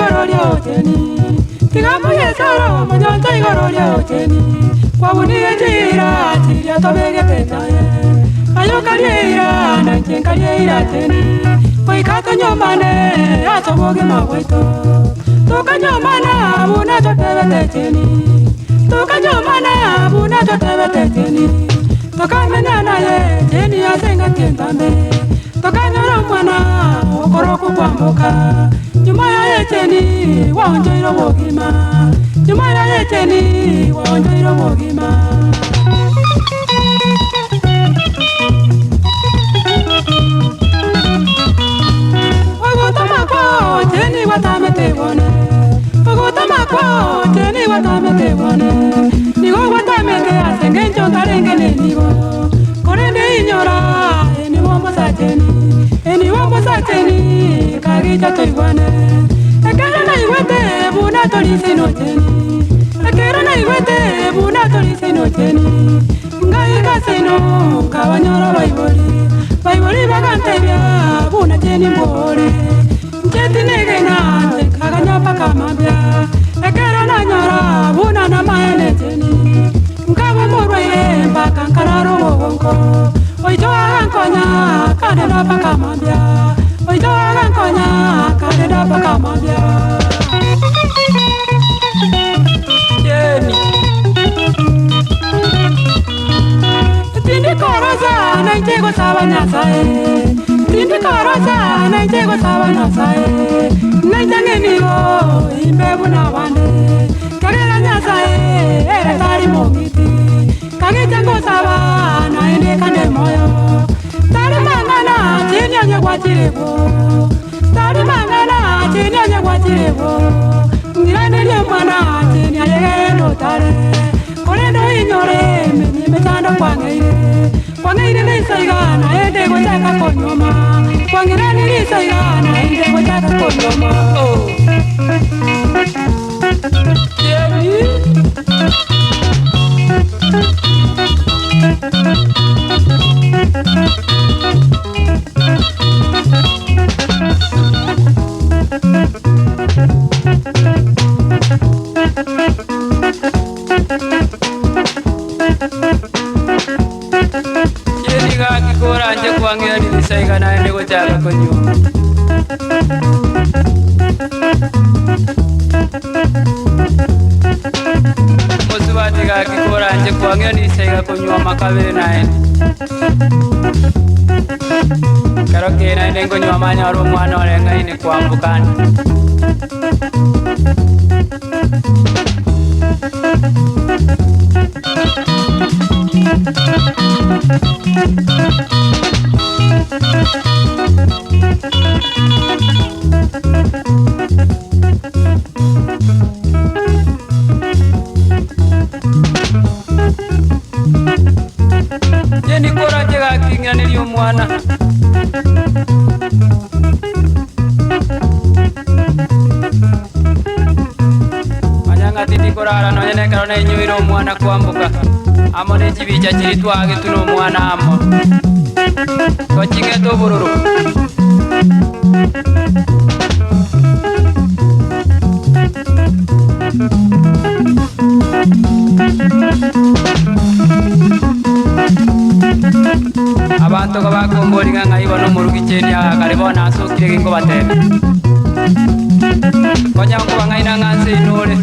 igororia oteni tigamu yesara manyonta igororia oteni kwabuni ejira tiria tobegete ayo karieira na chenkarieira teni poikato nyomane atoboge mabwaito tukanyomana buna totebete teni tukanyomana buna totebete teni tukamenya naye teni asenga kentambe tukanyora mwana okoroku kwambuka nyuma ya yeteni waonjoiro bogima nyuma ya yeteni waonjoiro bogima teni watamete bone ogotama kwa teni watamete bone nigo watamete asengenjo ngarengene nigo korende inyora eni wombo sateni kagija toigwane ekera na iwete buna tolisino teni ekera na iwete buna tolisino teni ngai kasino kabanyora baiboli bagantebya buna teni mbore Jetine na kaganya paka mabya ekera na nyora buna na maene teni ngabo morwe paka kararo wonko oito ankonya kade na paka mabya oito ankonya kade na paka mabya yeni tindi koroza na itego sabanya sae tindi koroza na itego sabanya sae na itangenigo imbebu na wande kagera nyasae ere tari mongiti kageta ngosaba na ende kande moyo tari mangana tinya nyagwatirebo tari mangana tinya nyagwatirebo ngirane lye mwana tinya yeno tare korendo inyore metanda kwangeire nisaiga na ende gotaka konyoma kwangirani nisaiga na ende gotaka konyoma Anje kwangia nilisaiga na ende gotaka konyoma Mosubati gakikora anje kwangia nilisaiga konyoma kabere na ende Karoke na ende konyoma manyaro mwana orenga ine kwambukana Jeni kora jega kinga nilio mwana Manyanga titi korara no nyene karone nyuiro mwana kwambuka Amone chibicha chiritwage tuno mwana amo Kochinge to bururu Abantu kabakombori ngai bono murugi cheni akaribona asukire gingo batebe Konya ngo ngai na nganse inore